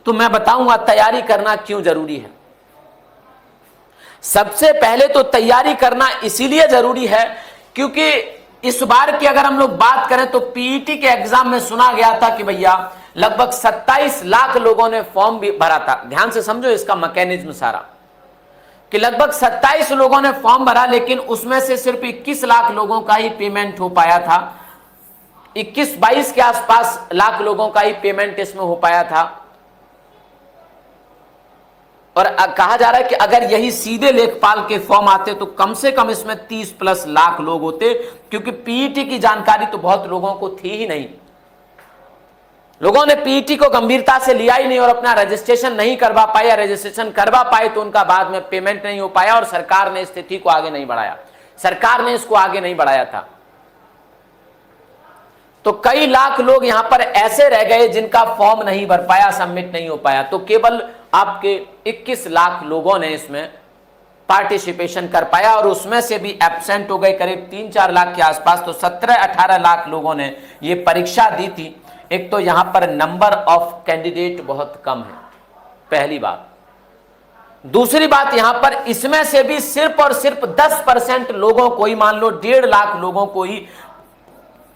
तो मैं बताऊंगा तैयारी करना क्यों जरूरी है। सबसे पहले तो तैयारी करना इसीलिए जरूरी है क्योंकि इस बार की अगर हम लोग बात करें तो पीईटी के एग्जाम में सुना गया था कि भैया लगभग 27 लाख लोगों ने फॉर्म भी भरा था। ध्यान से समझो इसका मैकेनिज्म सारा, कि लगभग 27 लोगों ने फॉर्म भरा, लेकिन उसमें से सिर्फ 21 लाख लोगों का ही पेमेंट हो पाया था। 21-22 के आसपास लाख लोगों का ही पेमेंट इसमें हो पाया था। और कहा जा रहा है कि अगर यही सीधे लेखपाल के फॉर्म आते तो कम से कम इसमें 30+ लाख लोग होते, क्योंकि पीईटी की जानकारी तो बहुत लोगों को थी ही नहीं। लोगों ने पीईटी को गंभीरता से लिया ही नहीं और अपना रजिस्ट्रेशन नहीं करवा पाए, या रजिस्ट्रेशन करवा पाए तो उनका बाद में पेमेंट नहीं हो पाया और सरकार ने स्थिति को आगे नहीं बढ़ाया, सरकार ने इसको आगे नहीं बढ़ाया था। तो कई लाख लोग यहां पर ऐसे रह गए जिनका फॉर्म नहीं भर पाया, सबमिट नहीं हो पाया। तो केवल आपके 21 लाख लोगों ने इसमें पार्टिसिपेशन कर पाया और उसमें से भी एब्सेंट हो गए करीब 3-4 लाख के आसपास। तो 17-18 लाख लोगों ने ये परीक्षा दी थी। एक तो यहां पर नंबर ऑफ कैंडिडेट बहुत कम है, पहली बात। दूसरी बात, यहां पर इसमें से भी सिर्फ और सिर्फ 10% लोगों को ही, मान लो 1.5 लाख लोगों को ही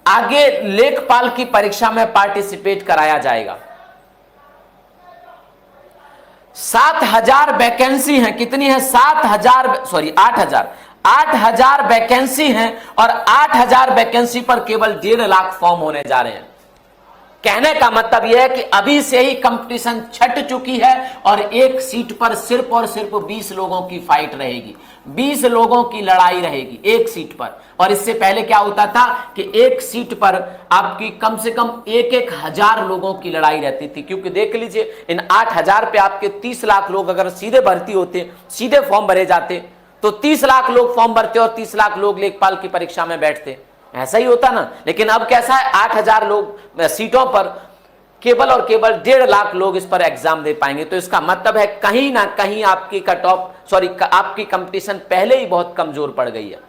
आगे लेखपाल की परीक्षा में पार्टिसिपेट कराया जाएगा। 7,000 वैकेंसी हैं। कितनी है? 8,000 वैकेंसी हैं और 8,000 वैकेंसी पर केवल 1.5 लाख फॉर्म होने जा रहे हैं। कहने का मतलब यह है कि अभी से ही कंपटीशन छट चुकी है और एक सीट पर सिर्फ और सिर्फ 20 लोगों की फाइट रहेगी, 20 लोगों की लड़ाई रहेगी एक सीट पर। और इससे पहले क्या होता था कि एक सीट पर आपकी कम से कम 1-1 हजार लोगों की लड़ाई रहती थी। क्योंकि देख लीजिए, इन 8,000 पे आपके 30 लाख लोग अगर सीधे भर्ती होते, सीधे फॉर्म भरे जाते, तो 30 लाख लोग फॉर्म भरते और 30 लाख लोग लेखपाल की परीक्षा में बैठते। ऐसा ही होता ना। लेकिन अब कैसा है, 8,000 लोग सीटों पर केवल और केवल 1.5 लाख लोग इस पर एग्जाम दे पाएंगे। तो इसका मतलब है कहीं ना कहीं आपकी आपकी कंपटीशन पहले ही बहुत कमजोर पड़ गई है।